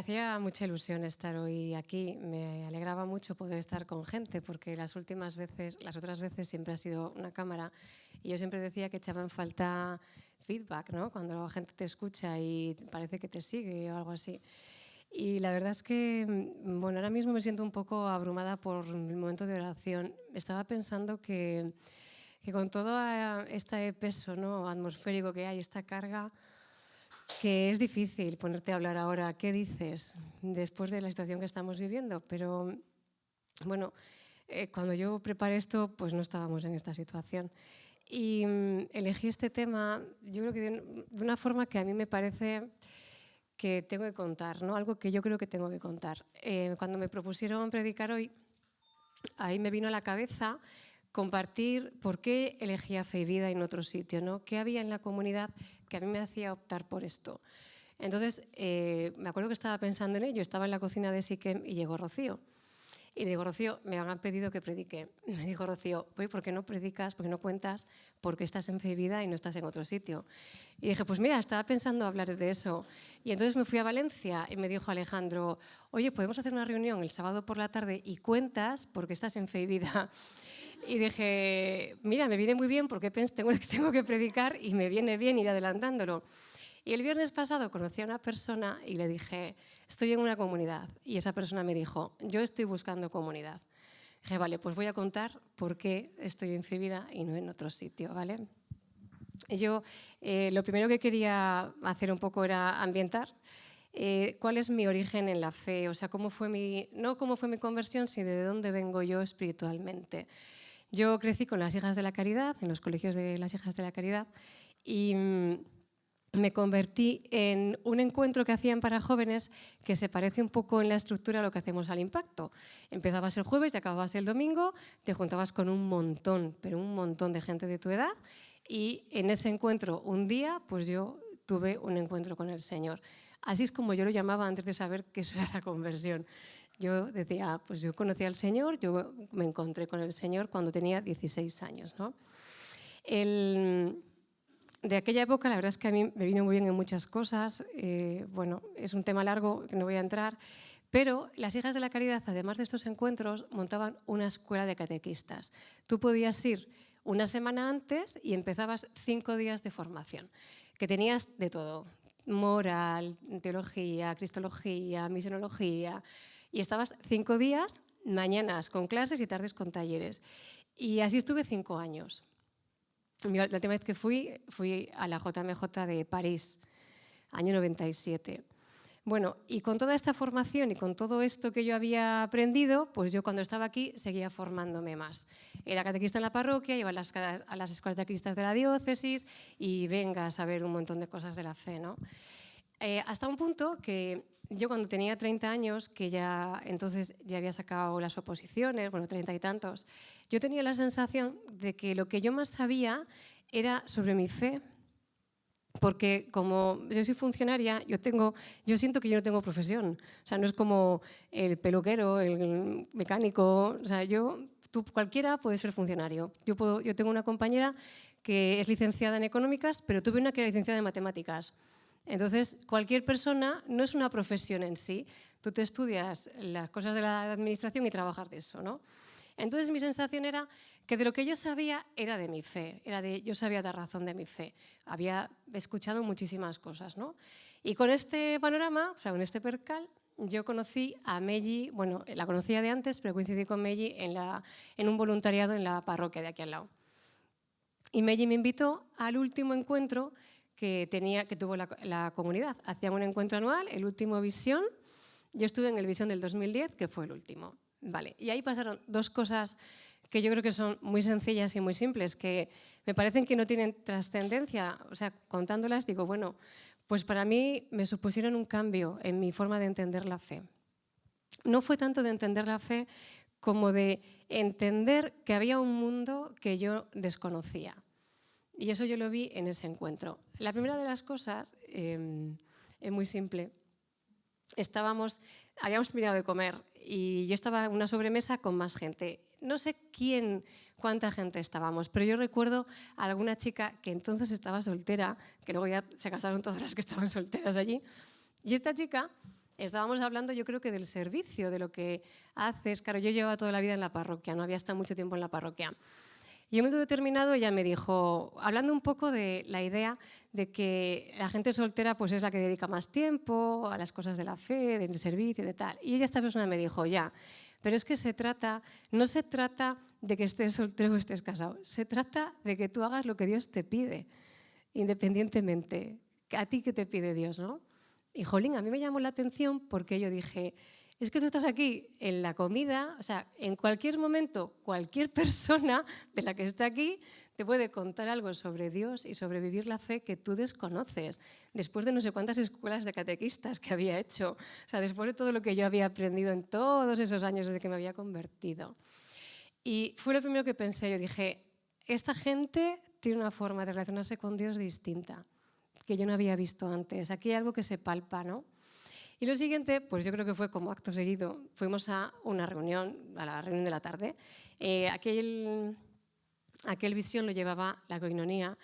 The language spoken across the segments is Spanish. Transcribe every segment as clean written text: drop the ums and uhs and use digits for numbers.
hacía mucha ilusión estar hoy aquí. Me alegraba mucho poder estar con gente, porque las otras veces siempre ha sido una cámara. Y yo siempre decía que echaba en falta feedback, ¿no? Cuando la gente te escucha y parece que te sigue o algo así. Y la verdad es que, bueno, ahora mismo me siento un poco abrumada por el momento de oración. Estaba pensando que con todo este peso, ¿no?, atmosférico que hay, esta carga, que es difícil ponerte a hablar ahora. ¿Qué dices después de la situación que estamos viviendo? Pero bueno, cuando yo preparé esto, pues no estábamos en esta situación. Y elegí este tema, yo creo que de una forma que a mí me parece que tengo que contar, ¿no? Algo que yo creo que tengo que contar. Cuando me propusieron predicar hoy, ahí me vino a la cabeza compartir por qué elegía Fe y Vida en otro sitio, ¿no? ¿Qué había en la comunidad que a mí me hacía optar por esto? Entonces, me acuerdo que estaba pensando en ello, estaba en la cocina de Siquem y llegó Rocío. Y le digo, Rocío, me han pedido que predique. Me dijo Rocío, ¿por qué no predicas, por qué no cuentas por qué estás en Fe y Vida y no estás en otro sitio? Y dije, pues mira, estaba pensando hablar de eso. Y entonces me fui a Valencia y me dijo Alejandro, oye, ¿podemos hacer una reunión el sábado por la tarde y cuentas por qué estás en Fe y Vida? Y dije, mira, me viene muy bien porque tengo que predicar y me viene bien ir adelantándolo. Y el viernes pasado conocí a una persona y le dije, estoy en una comunidad. Y esa persona me dijo, yo estoy buscando comunidad. Dije, vale, pues voy a contar por qué estoy en Fe y Vida y no en otro sitio, ¿vale? Yo lo primero que quería hacer un poco era ambientar cuál es mi origen en la fe, o sea, no cómo fue mi conversión, sino de dónde vengo yo espiritualmente. Yo crecí con las Hijas de la Caridad, en los colegios de las Hijas de la Caridad, y me convertí en un encuentro que hacían para jóvenes que se parece un poco en la estructura a lo que hacemos al Impacto. Empezabas el jueves y acababas el domingo, te juntabas con un montón, pero un montón de gente de tu edad, y en ese encuentro un día, pues yo tuve un encuentro con el Señor. Así es como yo lo llamaba antes de saber que eso era la conversión. Yo decía, pues yo conocí al Señor, yo me encontré con el Señor cuando tenía 16 años, ¿no? De aquella época, la verdad es que a mí me vino muy bien en muchas cosas. Bueno, es un tema largo que no voy a entrar, pero las Hijas de la Caridad, además de estos encuentros, montaban una escuela de catequistas. Tú podías ir una semana antes y empezabas 5 días de formación, que tenías de todo: moral, teología, cristología, misionología, y estabas 5 días, mañanas con clases y tardes con talleres. Y así estuve 5 años. La última vez que fui a la JMJ de París, año 97. Bueno, y con toda esta formación y con todo esto que yo había aprendido, pues yo cuando estaba aquí seguía formándome más. Era catequista en la parroquia, iba a las escuelas de catequistas de la diócesis y venga a saber un montón de cosas de la fe, ¿no? Hasta un punto que yo cuando tenía 30 años, que entonces ya había sacado las oposiciones, bueno, 30 y tantos, yo tenía la sensación de que lo que yo más sabía era sobre mi fe, porque como yo soy funcionaria, yo siento que yo no tengo profesión. O sea, no es como el peluquero, el mecánico, o sea, cualquiera puede ser funcionario. Yo tengo una compañera que es licenciada en económicas, pero tuve una que era licenciada en matemáticas. Entonces, cualquier persona no es una profesión en sí. Tú te estudias las cosas de la administración y trabajas de eso, ¿no? Entonces, mi sensación era que de lo que yo sabía era de mi fe, yo sabía dar razón de mi fe. Había escuchado muchísimas cosas, ¿no? Y con este panorama, o sea, con este percal, yo conocí a Meji, bueno, la conocía de antes, pero coincidí con Meji en un voluntariado en la parroquia de aquí al lado. Y Meji me invitó al último encuentro que tuvo la comunidad. Hacían un encuentro anual, el último Visión. Yo estuve en el Visión del 2010, que fue el último. Vale. Y ahí pasaron 2 cosas que yo creo que son muy sencillas y muy simples, que me parecen que no tienen trascendencia. O sea, contándolas digo, bueno, pues para mí me supusieron un cambio en mi forma de entender la fe. No fue tanto de entender la fe como de entender que había un mundo que yo desconocía. Y eso yo lo vi en ese encuentro. La primera de las cosas es muy simple. Habíamos terminado de comer y yo estaba en una sobremesa con más gente. No sé cuánta gente estábamos, pero yo recuerdo a alguna chica que entonces estaba soltera, que luego ya se casaron todas las que estaban solteras allí. Y esta chica estábamos hablando, yo creo que del servicio, de lo que haces. Claro, yo llevaba toda la vida en la parroquia, no había estado mucho tiempo en la parroquia. Y en un momento determinado ella me dijo, hablando un poco de la idea de que la gente soltera pues es la que dedica más tiempo a las cosas de la fe, del servicio, de tal. Y ella, esta persona, me dijo, ya, pero es que no se trata de que estés soltero o estés casado, se trata de que tú hagas lo que Dios te pide, independientemente. ¿A ti qué te pide Dios, no? Y jolín, a mí me llamó la atención porque yo dije, es que tú estás aquí en la comida, o sea, en cualquier momento, cualquier persona de la que esté aquí te puede contar algo sobre Dios y sobre vivir la fe que tú desconoces, después de no sé cuántas escuelas de catequistas que había hecho, o sea, después de todo lo que yo había aprendido en todos esos años desde que me había convertido. Y fue lo primero que pensé, yo dije, esta gente tiene una forma de relacionarse con Dios distinta, que yo no había visto antes. Aquí hay algo que se palpa, ¿no? Y lo siguiente, pues yo creo que fue como acto seguido, fuimos a una reunión, a la reunión de la tarde. Aquel visión lo llevaba la Koinonía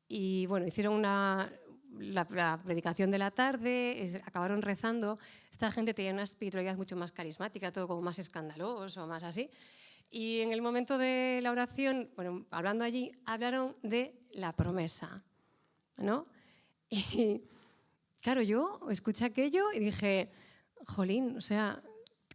y bueno, hicieron la predicación de la tarde, acabaron rezando. Esta gente tenía una espiritualidad mucho más carismática, todo como más escandaloso, más así. Y en el momento de la oración, bueno, hablando allí, hablaron de la promesa, ¿no? Y claro, yo escuché aquello y dije, jolín, o sea,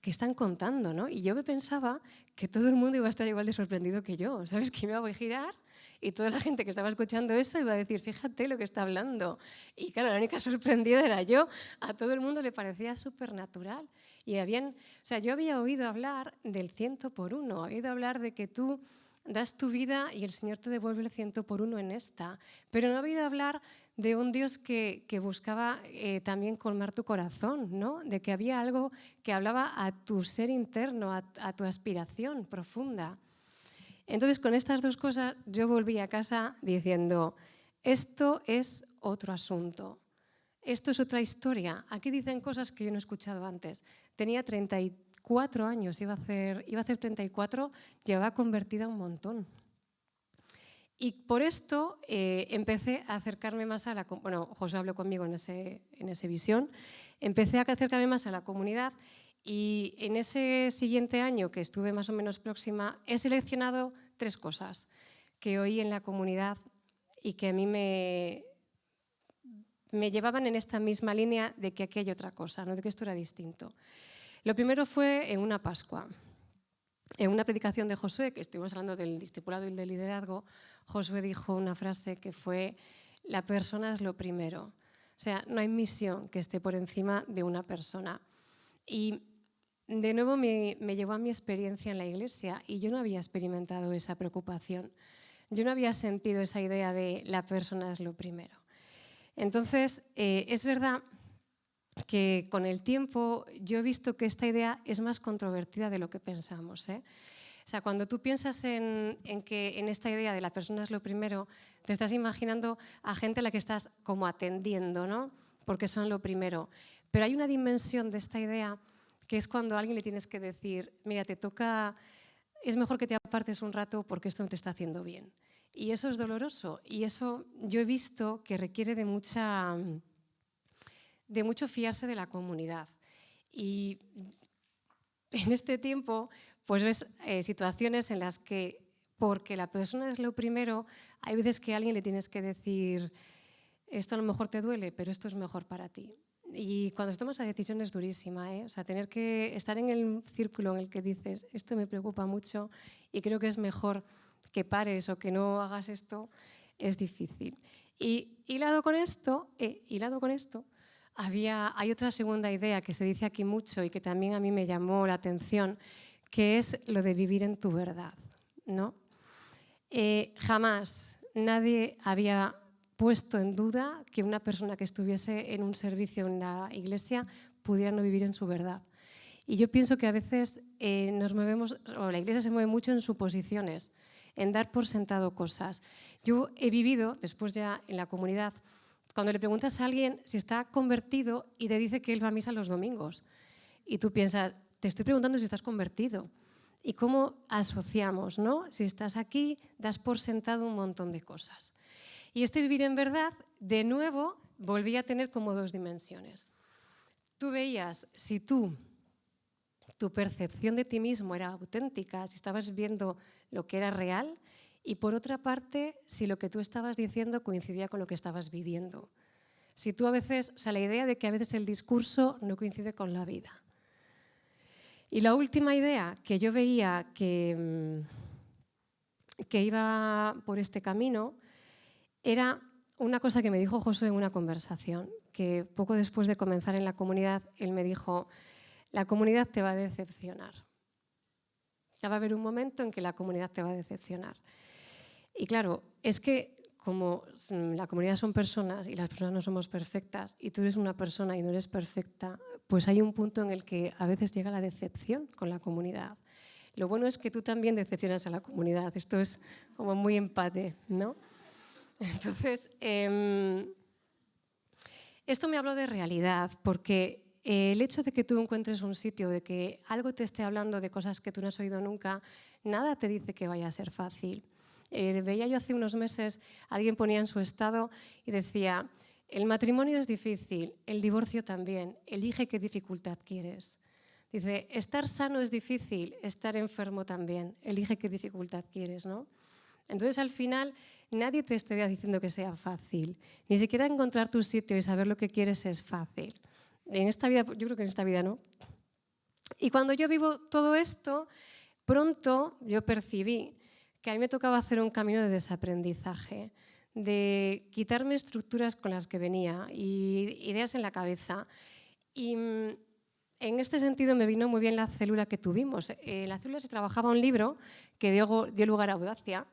¿qué están contando, no? Y yo me pensaba que todo el mundo iba a estar igual de sorprendido que yo, ¿sabes? Que me iba a girar y toda la gente que estaba escuchando eso iba a decir, fíjate lo que está hablando. Y claro, la única sorprendida era yo. A todo el mundo le parecía súper natural. Y yo había oído hablar del 100 por 1, he oído hablar de que tú das tu vida y el Señor te devuelve el 100 por 1 en esta. Pero no he oído hablar de un Dios que buscaba también colmar tu corazón, ¿no? De que había algo que hablaba a tu ser interno, a tu aspiración profunda. Entonces, con estas dos cosas, yo volví a casa diciendo, esto es otro asunto, esto es otra historia. Aquí dicen cosas que yo no he escuchado antes. Tenía 34 años, iba a hacer 34, llevaba convertida un montón. Y por esto empecé a acercarme más a la... Bueno, José habló conmigo en ese visión. Empecé a acercarme más a la comunidad y en ese siguiente año, que estuve más o menos próxima, he seleccionado 3 cosas que oí en la comunidad y que a mí me llevaban en esta misma línea de que aquí hay otra cosa, ¿no? De que esto era distinto. Lo primero fue en una Pascua. En una predicación de Josué, que estuvimos hablando del discipulado y del liderazgo, Josué dijo una frase que fue, la persona es lo primero. O sea, no hay misión que esté por encima de una persona. Y de nuevo me llevó a mi experiencia en la iglesia y yo no había experimentado esa preocupación. Yo no había sentido esa idea de la persona es lo primero. Entonces, es verdad que con el tiempo yo he visto que esta idea es más controvertida de lo que pensamos, ¿eh? O sea, cuando tú piensas en esta idea de la persona es lo primero, te estás imaginando a gente a la que estás como atendiendo, ¿no? Porque son lo primero. Pero hay una dimensión de esta idea que es cuando a alguien le tienes que decir, mira, es mejor que te apartes un rato porque esto no te está haciendo bien. Y eso es doloroso. Y eso yo he visto que requiere de mucho fiarse de la comunidad. Y en este tiempo, pues ves situaciones en las que, porque la persona es lo primero, hay veces que a alguien le tienes que decir, esto a lo mejor te duele, pero esto es mejor para ti. Y cuando se toma esa decisión es durísima, ¿eh? O sea, tener que estar en el círculo en el que dices, esto me preocupa mucho y creo que es mejor que pares o que no hagas esto, es difícil. Y hilado con esto, hay otra segunda idea que se dice aquí mucho y que también a mí me llamó la atención, que es lo de vivir en tu verdad, ¿no? Jamás nadie había puesto en duda que una persona que estuviese en un servicio en la iglesia pudiera no vivir en su verdad. Y yo pienso que a veces nos movemos, o la iglesia se mueve mucho en suposiciones, en dar por sentado cosas. Yo he vivido, después ya en la comunidad, cuando le preguntas a alguien si está convertido y te dice que él va a misa los domingos. Y tú piensas, te estoy preguntando si estás convertido. ¿Y cómo asociamos, ¿no? Si estás aquí, das por sentado un montón de cosas. Y este vivir en verdad, de nuevo, volví a tener como 2 dimensiones. tú veías si tu percepción de ti mismo era auténtica, si estabas viendo lo que era real, y por otra parte, si lo que tú estabas diciendo coincidía con lo que estabas viviendo. Si tú a veces, o sea, la idea de que a veces el discurso no coincide con la vida. Y la última idea que yo veía que iba por este camino era una cosa que me dijo Josué en una conversación, que poco después de comenzar en la comunidad, él me dijo: la comunidad te va a decepcionar. Ya va a haber un momento en que la comunidad te va a decepcionar. Y claro, es que como la comunidad son personas y las personas no somos perfectas y tú eres una persona y no eres perfecta, pues hay un punto en el que a veces llega la decepción con la comunidad. Lo bueno es que tú también decepcionas a la comunidad. Esto es como muy empate, ¿no? Entonces, esto me habló de realidad, porque el hecho de que tú encuentres un sitio, de que algo te esté hablando de cosas que tú no has oído nunca, nada te dice que vaya a ser fácil. Veía yo hace unos meses, alguien ponía en su estado y decía: el matrimonio es difícil, el divorcio también, elige qué dificultad quieres. Dice: estar sano es difícil, estar enfermo también, elige qué dificultad quieres, ¿no? Entonces, al final, nadie te estaría diciendo que sea fácil. Ni siquiera encontrar tu sitio y saber lo que quieres es fácil. En esta vida, yo creo que en esta vida no. Y cuando yo vivo todo esto, pronto yo percibí que a mí me tocaba hacer un camino de desaprendizaje, de quitarme estructuras con las que venía y ideas en la cabeza. Y en este sentido me vino muy bien la célula que tuvimos. En la célula se trabajaba un libro que dio lugar a Audacia,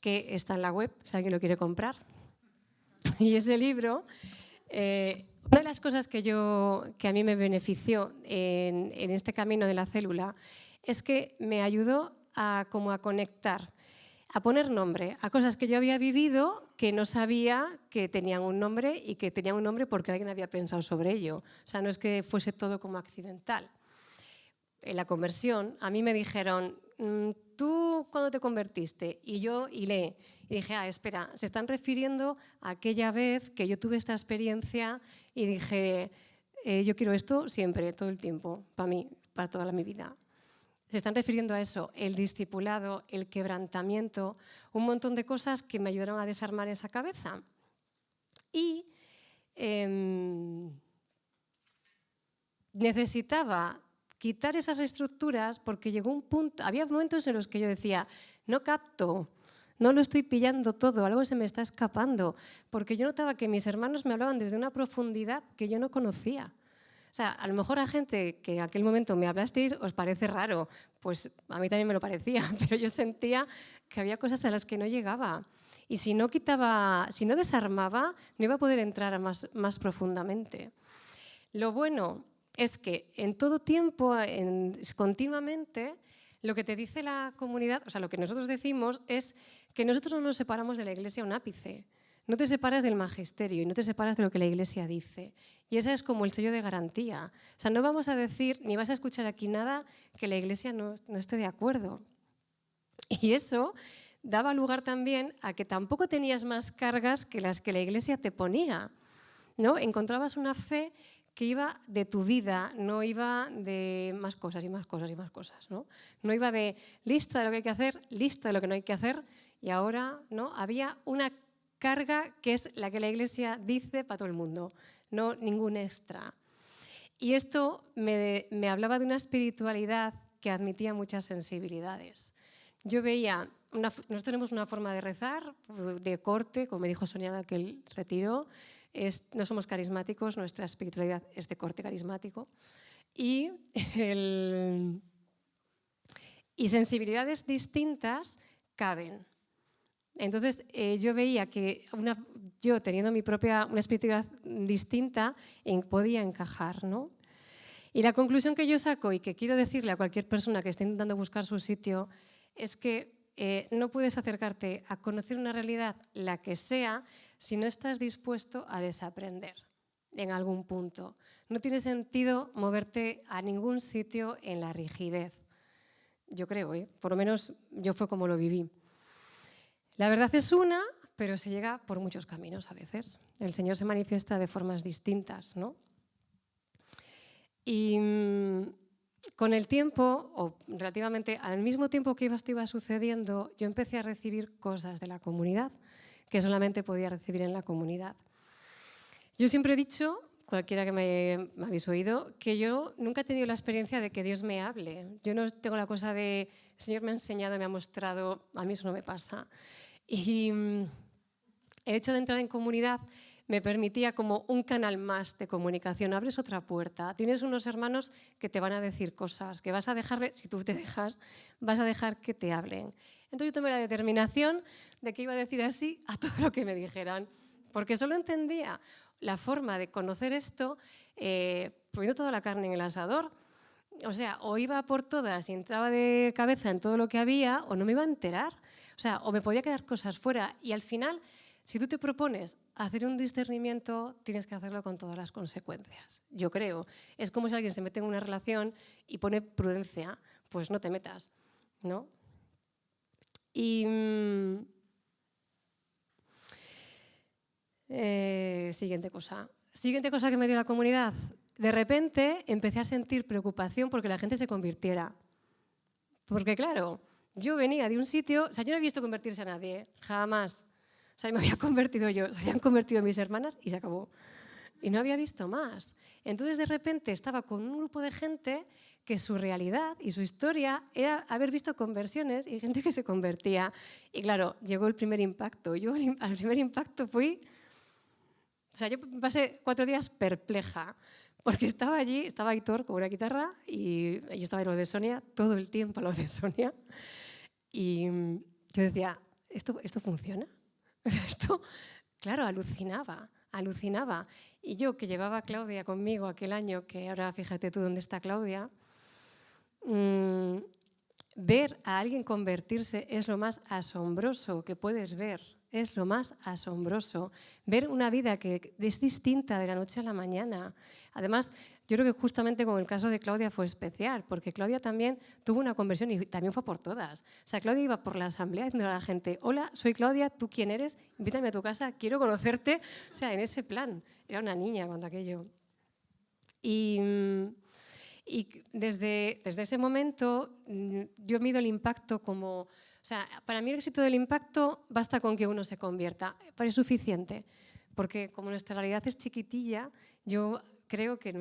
que está en la web, si alguien lo quiere comprar. Y ese libro, una de las cosas que a mí me benefició en este camino de la célula es que me ayudó a conectar, a poner nombre a cosas que yo había vivido que no sabía que tenían un nombre y que tenían un nombre porque alguien había pensado sobre ello. O sea, no es que fuese todo como accidental. En la conversión, a mí me dijeron: ¿tú cuándo te convertiste? Y yo hilé y dije: espera, se están refiriendo a aquella vez que yo tuve esta experiencia y dije: yo quiero esto siempre, todo el tiempo, para mí, para toda mi vida. Se están refiriendo a eso, el discipulado, el quebrantamiento, un montón de cosas que me ayudaron a desarmar esa cabeza. Y necesitaba quitar esas estructuras porque llegó un punto, había momentos en los que yo decía: no capto, no lo estoy pillando todo, algo se me está escapando, porque yo notaba que mis hermanos me hablaban desde una profundidad que yo no conocía. O sea, a lo mejor a gente que en aquel momento me hablasteis os parece raro, pues a mí también me lo parecía, pero yo sentía que había cosas a las que no llegaba. Y si no desarmaba, no iba a poder entrar más profundamente. Lo bueno es que en todo tiempo, continuamente, lo que te dice la comunidad, o sea, lo que nosotros decimos es que nosotros no nos separamos de la Iglesia un ápice. No te separas del magisterio y no te separas de lo que la Iglesia dice. Y ese es como el sello de garantía. O sea, no vamos a decir ni vas a escuchar aquí nada que la Iglesia no esté de acuerdo. Y eso daba lugar también a que tampoco tenías más cargas que las que la Iglesia te ponía, ¿no? Encontrabas una fe que iba de tu vida, no iba de más cosas y más cosas y más cosas, ¿no? No iba de lista de lo que hay que hacer, lista de lo que no hay que hacer, y ahora, ¿no? Había una carga que es la que la Iglesia dice para todo el mundo, no ningún extra. Y esto me hablaba de una espiritualidad que admitía muchas sensibilidades. Yo veía, nosotros tenemos una forma de rezar, de corte, como me dijo Sonia en aquel retiro, no somos carismáticos, nuestra espiritualidad es de corte carismático. Y sensibilidades distintas caben. Entonces, yo veía que yo teniendo una espiritualidad distinta, podía encajar, ¿no? Y la conclusión que yo saco y que quiero decirle a cualquier persona que esté intentando buscar su sitio es que no puedes acercarte a conocer una realidad, la que sea, si no estás dispuesto a desaprender en algún punto. No tiene sentido moverte a ningún sitio en la rigidez. Yo creo, por lo menos yo fue como lo viví. La verdad es una, pero se llega por muchos caminos a veces. El Señor se manifiesta de formas distintas, ¿no? Y con el tiempo, o relativamente al mismo tiempo que esto iba sucediendo, yo empecé a recibir cosas de la comunidad que solamente podía recibir en la comunidad. Yo siempre he dicho, cualquiera que me habéis oído, que yo nunca he tenido la experiencia de que Dios me hable. Yo no tengo la cosa de, el Señor me ha enseñado, me ha mostrado, a mí eso no me pasa. Y el hecho de entrar en comunidad me permitía como un canal más de comunicación. Abres otra puerta. Tienes unos hermanos que te van a decir cosas, que vas a dejarle, si tú te dejas, vas a dejar que te hablen. Entonces yo tomé la determinación de que iba a decir así a todo lo que me dijeran, porque solo entendía la forma de conocer esto poniendo toda la carne en el asador. O sea, o iba por todas y entraba de cabeza en todo lo que había, o no me iba a enterar. O sea, o me podía quedar cosas fuera. Y al final, si tú te propones hacer un discernimiento, tienes que hacerlo con todas las consecuencias, yo creo. Es como si alguien se mete en una relación y pone prudencia, pues no te metas, ¿no? Y siguiente cosa que me dio la comunidad. De repente empecé a sentir preocupación porque la gente se convirtiera. Porque claro, yo venía de un sitio, o sea, yo no he visto convertirse a nadie, jamás. O sea, me había convertido yo, se habían convertido mis hermanas y se acabó. Y no había visto más. Entonces, de repente, estaba con un grupo de gente que su realidad y su historia era haber visto conversiones y gente que se convertía. Y claro, llegó el primer impacto. Yo al primer impacto fui... O sea, yo pasé 4 días perpleja, porque estaba allí, estaba Aitor con una guitarra y yo estaba en lo de Sonia, todo el tiempo a lo de Sonia. Y yo decía, ¿esto funciona? O sea, esto, claro, alucinaba. Y yo, que llevaba a Claudia conmigo aquel año, que ahora fíjate tú dónde está Claudia, ver a alguien convertirse es lo más asombroso que puedes ver. Es lo más asombroso. Ver una vida que es distinta de la noche a la mañana. Además, yo creo que justamente con el caso de Claudia fue especial, porque Claudia también tuvo una conversión y también fue por todas. O sea, Claudia iba por la asamblea diciendo a la gente, hola, soy Claudia, ¿tú quién eres? Invítame a tu casa, quiero conocerte. O sea, en ese plan. Era una niña cuando aquello. Y desde ese momento yo mido el impacto como... O sea, para mí el éxito del impacto basta con que uno se convierta, pero es suficiente, porque como nuestra realidad es chiquitilla, yo creo que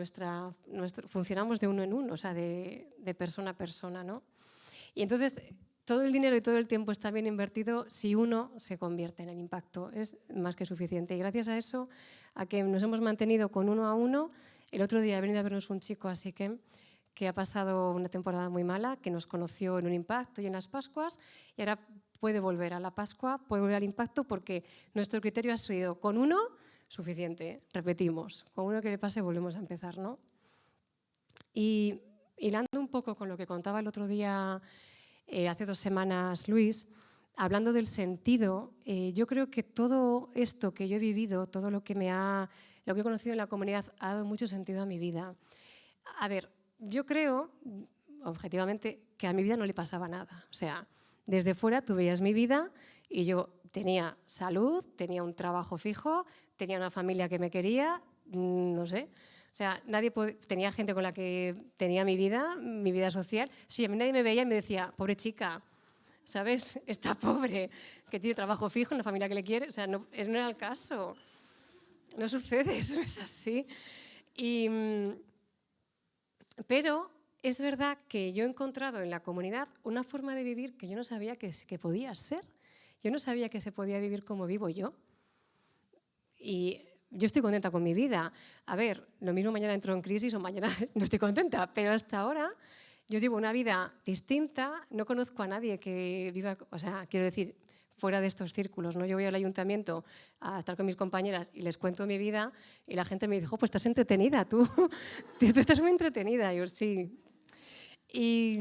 funcionamos de uno en uno, o sea, de persona a persona, ¿no? Y entonces todo el dinero y todo el tiempo está bien invertido si uno se convierte en el impacto, es más que suficiente. Y gracias a eso, a que nos hemos mantenido con uno a uno, el otro día ha venido a vernos un chico así que ha pasado una temporada muy mala, que nos conoció en un impacto y en las Pascuas, y ahora puede volver a la Pascua, puede volver al impacto, porque nuestro criterio ha sido con uno, suficiente, repetimos, con uno que le pase volvemos a empezar, ¿no? Y hilando un poco con lo que contaba el otro día, hace 2 semanas, Luis, hablando del sentido, yo creo que todo esto que yo he vivido, todo lo que he conocido en la comunidad, ha dado mucho sentido a mi vida. A ver, yo creo, objetivamente, que a mi vida no le pasaba nada. O sea, desde fuera tú veías mi vida y yo tenía salud, tenía un trabajo fijo, tenía una familia que me quería, no sé. O sea, tenía gente con la que tenía mi vida social. Sí, a mí nadie me veía y me decía, pobre chica, ¿sabes? Está pobre, que tiene trabajo fijo, una familia que le quiere. O sea, no era el caso. No sucede, eso no es así. Pero es verdad que yo he encontrado en la comunidad una forma de vivir que yo no sabía que podía ser. Yo no sabía que se podía vivir como vivo yo. Y yo estoy contenta con mi vida. A ver, lo mismo mañana entro en crisis o mañana no estoy contenta, pero hasta ahora yo llevo una vida distinta, no conozco a nadie que viva, o sea, quiero decir, fuera de estos círculos, ¿no? Yo voy al ayuntamiento a estar con mis compañeras y les cuento mi vida y la gente me dice, pues estás entretenida, tú estás muy entretenida. Y yo, sí. Y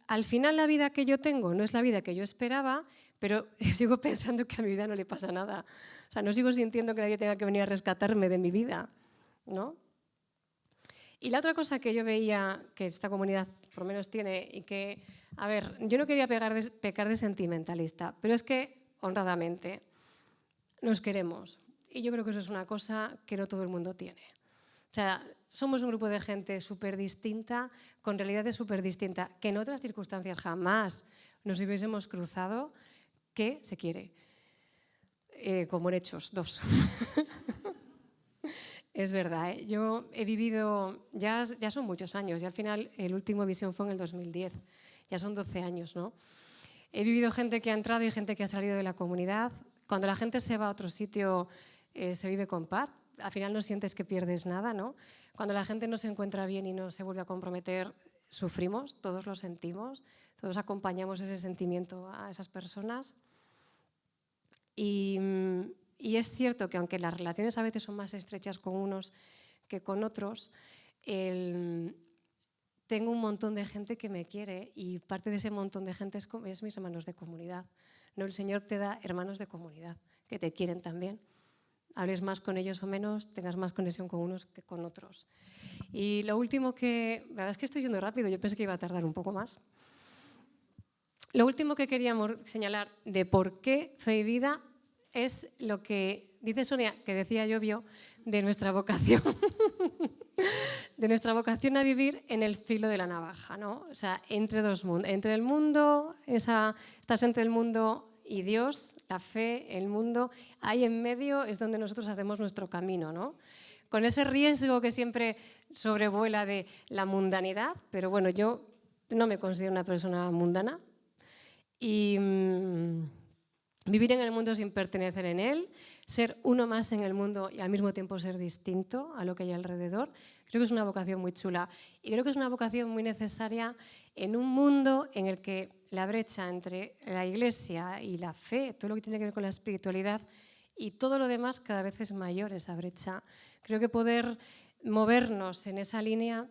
al final la vida que yo tengo no es la vida que yo esperaba, pero yo sigo pensando que a mi vida no le pasa nada. O sea, no sigo sintiendo que nadie tenga que venir a rescatarme de mi vida, ¿no? Y la otra cosa que yo veía que esta comunidad por lo menos tiene y que, a ver, yo no quería pecar de sentimentalista, pero es que, honradamente, nos queremos. Y yo creo que eso es una cosa que no todo el mundo tiene. O sea, somos un grupo de gente súper distinta, con realidades súper distintas, que en otras circunstancias jamás nos hubiésemos cruzado, que se quiere. Como en Hechos 2. Es verdad, ¿eh? Yo he vivido, ya son muchos años, y al final el último Visión fue en el 2010, ya son 12 años, ¿no? He vivido gente que ha entrado y gente que ha salido de la comunidad. Cuando la gente se va a otro sitio, se vive con paz. Al final no sientes que pierdes nada, ¿no? Cuando la gente no se encuentra bien y no se vuelve a comprometer, sufrimos, todos lo sentimos, todos acompañamos ese sentimiento a esas personas. Y es cierto que aunque las relaciones a veces son más estrechas con unos que con otros, tengo un montón de gente que me quiere y parte de ese montón de gente es mis hermanos de comunidad. ¿No? El Señor te da hermanos de comunidad que te quieren también. Hables más con ellos o menos, tengas más conexión con unos que con otros. Y lo último que... La verdad es que estoy yendo rápido, yo pensé que iba a tardar un poco más. Lo último que queríamos señalar de por qué Fe y Vida es lo que dice Sonia, que decía Llobio, de nuestra vocación. De nuestra vocación a vivir en el filo de la navaja, ¿no? O sea, entre dos mundos. Entre el mundo, estás entre el mundo y Dios, la fe, el mundo. Ahí en medio es donde nosotros hacemos nuestro camino, ¿no? Con ese riesgo que siempre sobrevuela de la mundanidad, pero bueno, yo no me considero una persona mundana. Y vivir en el mundo sin pertenecer en él, ser uno más en el mundo y al mismo tiempo ser distinto a lo que hay alrededor, creo que es una vocación muy chula. Y creo que es una vocación muy necesaria en un mundo en el que la brecha entre la Iglesia y la fe, todo lo que tiene que ver con la espiritualidad y todo lo demás, cada vez es mayor esa brecha. Creo que poder movernos en esa línea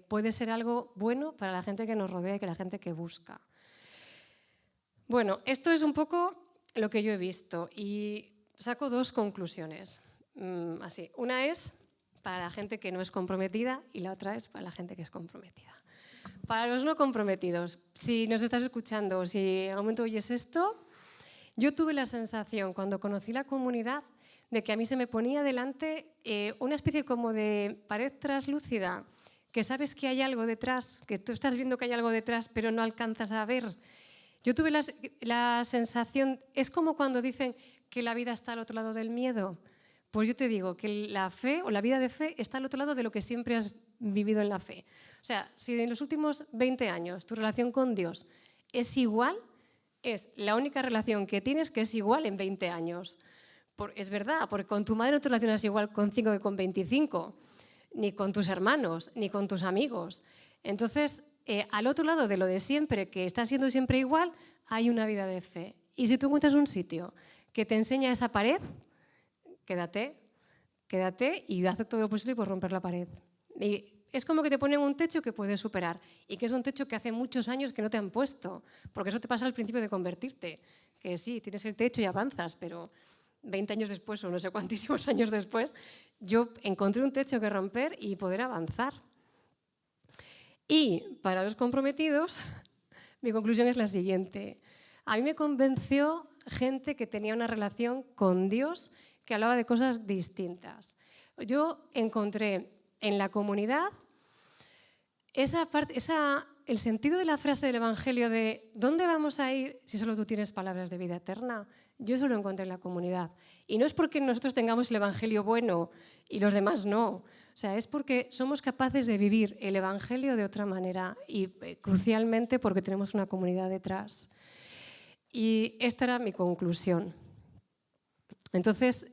puede ser algo bueno para la gente que nos rodea y que la gente que busca. Bueno, esto es un poco lo que yo he visto y saco dos conclusiones. Así. Una es para la gente que no es comprometida y la otra es para la gente que es comprometida. Para los no comprometidos, si nos estás escuchando o si en algún momento oyes esto, yo tuve la sensación cuando conocí la comunidad de que a mí se me ponía delante una especie como de pared translúcida, que sabes que hay algo detrás, que tú estás viendo que hay algo detrás pero no alcanzas a ver. Yo tuve la sensación, es como cuando dicen que la vida está al otro lado del miedo. Pues yo te digo que la fe o la vida de fe está al otro lado de lo que siempre has vivido en la fe. O sea, si en los últimos 20 años tu relación con Dios es igual, es la única relación que tienes que es igual en 20 años. Es verdad, porque con tu madre no te relacionas igual con 5 que con 25, ni con tus hermanos, ni con tus amigos. Entonces, al otro lado de lo de siempre, que está siendo siempre igual, hay una vida de fe. Y si tú encuentras un sitio que te enseña esa pared, quédate y haz todo lo posible por romper la pared. Y es como que te ponen un techo que puedes superar y que es un techo que hace muchos años que no te han puesto, porque eso te pasa al principio de convertirte, que sí, tienes el techo y avanzas, pero 20 años después o no sé cuantísimos años después, yo encontré un techo que romper y poder avanzar. Y para los comprometidos, mi conclusión es la siguiente. A mí me convenció gente que tenía una relación con Dios que hablaba de cosas distintas. Yo encontré en la comunidad el sentido de la frase del Evangelio de ¿dónde vamos a ir si solo tú tienes palabras de vida eterna? Yo eso lo encontré en la comunidad. Y no es porque nosotros tengamos el Evangelio bueno y los demás no. O sea, es porque somos capaces de vivir el Evangelio de otra manera y crucialmente porque tenemos una comunidad detrás. Y esta era mi conclusión. Entonces,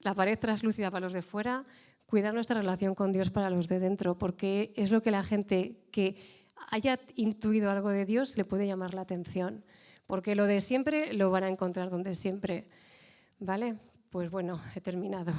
la pared translúcida para los de fuera, cuidar nuestra relación con Dios para los de dentro, porque es lo que la gente que haya intuido algo de Dios le puede llamar la atención, porque lo de siempre lo van a encontrar donde siempre. ¿Vale? Pues bueno, he terminado.